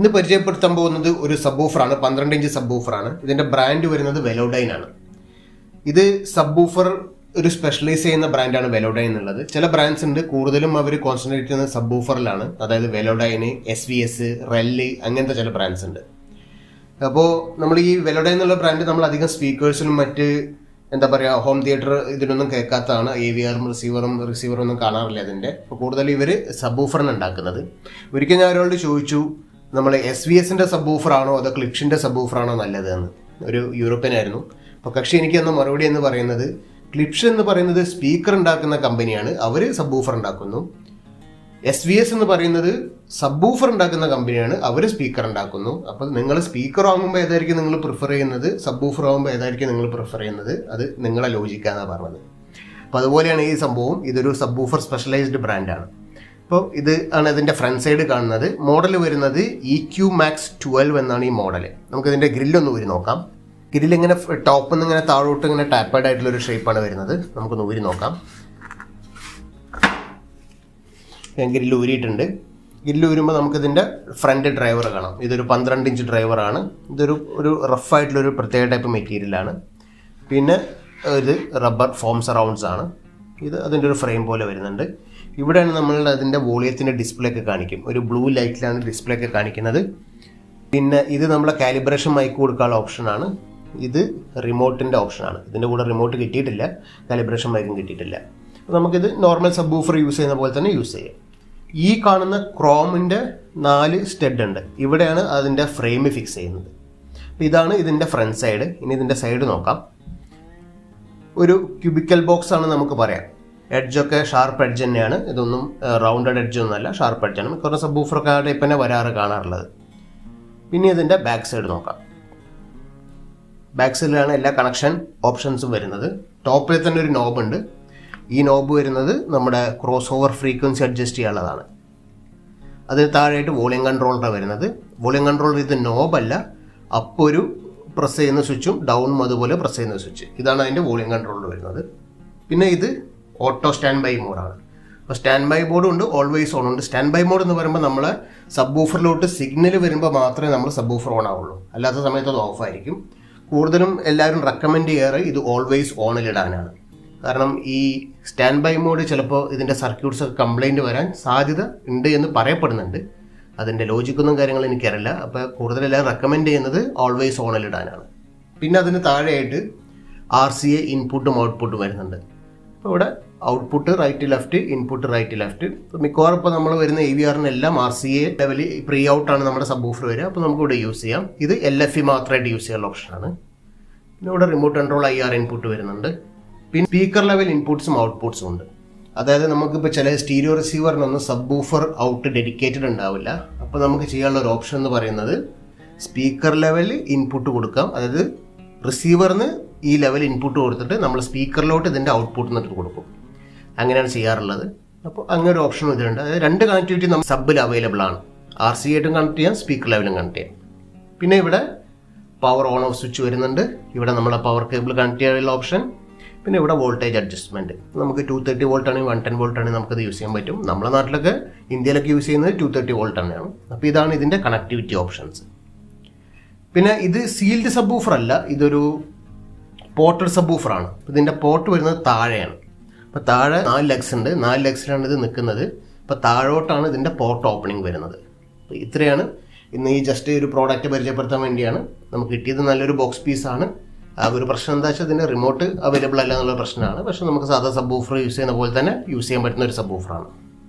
ഇന്ന് പരിചയപ്പെടുത്താൻ പോകുന്നത് ഒരു സബ്വൂഫറാണ്, 12 ഇഞ്ച് സബ്വൂഫറാണ്. ഇതിന്റെ ബ്രാൻഡ് വരുന്നത് വെലോഡൈൻ ആണ്. ഇത് സബ്വൂഫർ ഒരു സ്പെഷ്യലൈസ് ചെയ്യുന്ന ബ്രാൻഡാണ് വെലോഡൈൻ എന്നുള്ളത്. ചില ബ്രാൻഡ്സ് ഉണ്ട്, കൂടുതലും അവർ കോൺസെൻട്രേറ്റ് ചെയ്യുന്നത് സബ്വൂഫറിലാണ്. അതായത് വെലോഡൈന്, SVS, റെല്ല്, അങ്ങനത്തെ ചില ബ്രാൻഡ്സ് ഉണ്ട്. അപ്പോൾ നമ്മൾ ഈ വെലോഡൈൻ എന്നുള്ള ബ്രാൻഡ് നമ്മൾ അധികം സ്പീക്കേഴ്സിലും മറ്റ് എന്താ പറയുക ഹോം തിയേറ്റർ ഇതിനൊന്നും കേൾക്കാത്തതാണ്. AVRും റിസീവറും ഒന്നും കാണാറില്ല അതിൻ്റെ. അപ്പോൾ കൂടുതൽ ഇവർ സബ്വൂഫറിന് ഉണ്ടാക്കുന്നത്. ഒരിക്കൽ ഞാൻ ഒരാളോട് ചോദിച്ചു, നമ്മൾ SVSന്റെ സബ്വൂഫറാണോ അതോ ക്ലിപ്ഷിൻ്റെ സബ്വൂഫറാണോ നല്ലതെന്ന്. ഒരു യൂറോപ്യനായിരുന്നു. അപ്പോൾ കക്ഷി എനിക്ക് തന്ന മറുപടി എന്ന് പറയുന്നത്, ക്ലിപ്ഷ് എന്ന് പറയുന്നത് സ്പീക്കർ ഉണ്ടാക്കുന്ന കമ്പനിയാണ്, അവർ സബ്വൂഫർ ഉണ്ടാക്കുന്നു. SVS എന്ന് പറയുന്നത് സബ്വൂഫർ ഉണ്ടാക്കുന്ന കമ്പനിയാണ്, അവർ സ്പീക്കർ ഉണ്ടാക്കുന്നു. അപ്പോൾ നിങ്ങൾ സ്പീക്കർ വാങ്ങുമ്പോൾ ഏതായിരിക്കും നിങ്ങൾ പ്രിഫർ ചെയ്യുന്നത്, സബ്വൂഫർ ആകുമ്പോൾ ഏതായിരിക്കും നിങ്ങൾ പ്രിഫർ ചെയ്യുന്നത്, അത് നിങ്ങളെ ലോജിക്കാന്നാണ് പറഞ്ഞത്. അപ്പോൾ അതുപോലെയാണ് ഈ സംഭവം. ഇതൊരു സബ്വൂഫർ സ്പെഷ്യലൈസ്ഡ് ബ്രാൻഡാണ്. അപ്പോൾ ഇത് ആണ് ഇതിൻ്റെ ഫ്രണ്ട് സൈഡ് കാണുന്നത്. മോഡൽ വരുന്നത് EQ Max 12 എന്നാണ് ഈ മോഡൽ. നമുക്കിതിൻ്റെ ഗ്രില്ലൊന്ന് ഊരി നോക്കാം. ഗ്രില്ല് ഇങ്ങനെ ടോപ്പിൽ നിന്ന് ഇങ്ങനെ താഴോട്ട് ഇങ്ങനെ ടാപ്പേഡ് ആയിട്ടുള്ളൊരു ഷേപ്പാണ് വരുന്നത്. നമുക്കൊന്ന് ഊരി നോക്കാം. ഞാൻ ഗ്രില്ല് ഊരിയിട്ടുണ്ട്. ഗ്രില്ല് ഊരുമ്പോൾ നമുക്കിതിൻ്റെ ഫ്രണ്ട് ഡ്രൈവർ കാണാം. ഇതൊരു 12 ഇഞ്ച് ഡ്രൈവറാണ്. ഇതൊരു റഫായിട്ടുള്ളൊരു പ്രത്യേക ടൈപ്പ് മെറ്റീരിയലാണ്. പിന്നെ ഇത് റബ്ബർ ഫോം സറൗണ്ട്സ് ആണ്. ഇത് അതിൻ്റെ ഒരു ഫ്രെയിം പോലെ വരുന്നുണ്ട്. ഇവിടെയാണ് നമ്മൾ അതിൻ്റെ വോളിയത്തിൻ്റെ ഡിസ്പ്ലേ ഒക്കെ കാണിക്കും. ഒരു ബ്ലൂ ലൈറ്റിലാണ് ഡിസ്പ്ലേ ഒക്കെ കാണിക്കുന്നത്. പിന്നെ ഇത് നമ്മളെ കാലിബ്രേഷൻ മൈക്ക് കൊടുക്കാനുള്ള ഓപ്ഷനാണ്. ഇത് റിമോട്ടിൻ്റെ ഓപ്ഷനാണ്. ഇതിൻ്റെ കൂടെ റിമോട്ട് കിട്ടിയിട്ടില്ല, കാലിബ്രേഷൻ മൈക്കും കിട്ടിയിട്ടില്ല. അപ്പോൾ നമുക്കിത് നോർമൽ സബ്വൂഫർ യൂസ് ചെയ്യുന്ന പോലെ തന്നെ യൂസ് ചെയ്യാം. ഈ കാണുന്ന ക്രോമിൻ്റെ 4 സ്റ്റഡ് ഉണ്ട്. ഇവിടെയാണ് അതിൻ്റെ ഫ്രെയിം ഫിക്സ് ചെയ്യുന്നത്. അപ്പോൾ ഇതാണ് ഇതിൻ്റെ ഫ്രണ്ട് സൈഡ്. ഇനി ഇതിൻ്റെ സൈഡ് നോക്കാം. ഒരു ക്യൂബിക്കൽ ബോക്സ് ആണ് നമുക്ക് പറയാം. എഡ്ജൊക്കെ ഷാർപ്പ് എഡ്ജ് തന്നെയാണ്. ഇതൊന്നും റൗണ്ടഡ് എഡ്ജൊന്നുമല്ല, ഷാർപ്പ് എഡ്ജാണ്. മിക്കവാറും സബ്വൂഫറൊക്കെ ആ ടൈപ്പ് തന്നെ കാണാറുള്ളത്. പിന്നെ ഇതിൻ്റെ ബാക്ക് സൈഡ് നോക്കാം. ബാക്ക് സൈഡിലാണ് എല്ലാ കണക്ഷൻ ഓപ്ഷൻസും വരുന്നത്. ടോപ്പിൽ തന്നെ ഒരു നോബ് ഉണ്ട്. ഈ നോബ് വരുന്നത് നമ്മുടെ ക്രോസ് ഓവർ ഫ്രീക്വൻസി അഡ്ജസ്റ്റ് ചെയ്യാനുള്ളതാണ്. അതിന് താഴെയായിട്ട് വോളിയം കൺട്രോളറാണ് വരുന്നത്. വോളിയം കൺട്രോളർ ഇത് നോബല്ല, അപ്പോൾ ഒരു പ്രസ് ചെയ്യുന്ന സ്വിച്ചും ഡൗണും അതുപോലെ പ്രസ് ചെയ്യുന്ന സ്വിച്ച്. ഇതാണ് അതിൻ്റെ വോളിയം കൺട്രോളർ വരുന്നത്. പിന്നെ ഇത് ഓട്ടോ സ്റ്റാൻഡ് ബൈ മോഡാണ്. അപ്പോൾ സ്റ്റാൻഡ് ബൈ മോഡും ഉണ്ട്, ഓൾവേസ് ഓൺ ഉണ്ട്. സ്റ്റാൻഡ് ബൈ മോഡ് എന്ന് പറയുമ്പോൾ നമ്മൾ സബ്വൂഫറിലോട്ട് സിഗ്നൽ വരുമ്പോൾ മാത്രമേ നമ്മൾ സബ്വൂഫർ ഓൺ ആവുള്ളൂ, അല്ലാത്ത സമയത്ത് അത് ഓഫായിരിക്കും. കൂടുതലും എല്ലാവരും റെക്കമെൻഡ് ചെയ്യാറ് ഇത് ഓൾവേസ് ഓണിലിടാനാണ്. കാരണം ഈ സ്റ്റാൻഡ് ബൈ മോഡ് ചിലപ്പോൾ ഇതിൻ്റെ സർക്യൂട്ട്സ് ഒക്കെ കംപ്ലൈൻറ്റ് വരാൻ സാധ്യത ഉണ്ട് എന്ന് പറയപ്പെടുന്നുണ്ട്. അതിൻ്റെ ലോജിക്കൊന്നും കാര്യങ്ങൾ എനിക്കറിയില്ല. അപ്പോൾ കൂടുതലെല്ലാം റെക്കമെൻഡ് ചെയ്യുന്നത് ഓൾവേസ് ഓണിലിടാനാണ്. പിന്നെ അതിന് താഴെയായിട്ട് RCA ഇൻപുട്ടും ഔട്ട്പുട്ടും വരുന്നുണ്ട്. അപ്പോൾ ഇവിടെ output right left, input right left. മിക്കവാറും ഇപ്പോൾ നമ്മൾ വരുന്ന AVRനെല്ലാം RCA ലെവലിൽ പ്രീ ഔട്ടാണ് നമ്മുടെ സബ്വൂഫർ വരിക. അപ്പോൾ നമുക്ക് ഇവിടെ യൂസ് ചെയ്യാം. ഇത് LFE മാത്രമായിട്ട് യൂസ് ചെയ്യാനുള്ള ഓപ്ഷനാണ്. പിന്നെ ഇവിടെ റിമോട്ട് കൺട്രോൾ IR ഇൻപുട്ട് വരുന്നുണ്ട്. പിന്നെ സ്പീക്കർ ലെവൽ ഇൻപുട്ട്സും ഔട്ട്പുട്ട്സും ഉണ്ട്. അതായത് നമുക്കിപ്പോൾ ചില സ്റ്റീരിയോ റിസീവറിനൊന്നും സബ്വൂഫർ ഔട്ട് ഡെഡിക്കേറ്റഡ് ഉണ്ടാവില്ല. അപ്പോൾ നമുക്ക് ചെയ്യാനുള്ള ഒരു ഓപ്ഷൻ എന്ന് പറയുന്നത് സ്പീക്കർ ലെവൽ ഇൻപുട്ട് കൊടുക്കാം. അതായത് റിസീവറിന് ഈ ലെവൽ ഇൻപുട്ട് കൊടുത്തിട്ട് നമ്മൾ സ്പീക്കറിലോട്ട് ഇതിൻ്റെ ഔട്ട്പുട്ട് എന്നിട്ട് കൊടുക്കും. അങ്ങനെയാണ് ചെയ്യാറുള്ളത്. അപ്പോൾ അങ്ങനെ ഒരു ഓപ്ഷനും ഇതിലുണ്ട്. അതായത് 2 കണക്ടിവിറ്റി നമ്മൾ സബ്ബിൽ അവൈലബിൾ ആണ്. RCA ആയിട്ടും കണക്ട് ചെയ്യാം, സ്പീക്കർ ലെവലും കണക്ട് ചെയ്യാം. പിന്നെ ഇവിടെ പവർ ഓൺ ഓഫ് സ്വിച്ച് വരുന്നുണ്ട്. ഇവിടെ നമ്മളെ പവർ കേബിൾ കണക്ട് ചെയ്യാനുള്ള ഓപ്ഷൻ. പിന്നെ ഇവിടെ വോൾട്ടേജ് അഡ്ജസ്റ്റ്മെൻറ്റ്. നമുക്ക് 230 വോൾട്ട് ആണെങ്കിൽ 110 വോൾട്ട് ആണെങ്കിൽ നമുക്കത് യൂസ് ചെയ്യാൻ പറ്റും. നമ്മുടെ നാട്ടിലൊക്കെ ഇന്ത്യയിലൊക്കെ യൂസ് ചെയ്യുന്നത് 230 വോൾട്ട് തന്നെയാണ്. അപ്പോൾ ഇതാണ് ഇതിൻ്റെ കണക്ടിവിറ്റി ഓപ്ഷൻസ്. പിന്നെ ഇത് സീൽഡ് സബ്വൂഫർ അല്ല, ഇതൊരു പോർട്ടഡ് സബ്വൂഫറാണ്. ഇതിൻ്റെ പോർട്ട് വരുന്നത് താഴെയാണ്. അപ്പോൾ താഴെ 4 ലെഗ്സ് ഉണ്ട്. 4 ലെഗ്സിലാണ് ഇത് നിൽക്കുന്നത്. അപ്പോൾ താഴോട്ടാണ് ഇതിൻ്റെ പോർട്ട് ഓപ്പണിംഗ് വരുന്നത്. അപ്പോൾ ഇത്രയാണ് ഇന്ന് ഈ ജസ്റ്റ് ഒരു പ്രോഡക്റ്റ് പരിചയപ്പെടുത്താൻ വേണ്ടിയാണ്. നമുക്ക് കിട്ടിയത് നല്ലൊരു ബോക്സ് പീസാണ്. ആ ഒരു പ്രശ്നം എന്താ വെച്ചാൽ ഇതിൻ്റെ റിമോട്ട് അവൈലബിൾ അല്ല എന്നുള്ള പ്രശ്നമാണ്. പക്ഷേ നമുക്ക് സാധാ സബ്വൂഫർ യൂസ് ചെയ്യുന്ന പോലെ തന്നെ യൂസ് ചെയ്യാൻ പറ്റുന്ന ഒരു സബ്വൂഫറാണ്.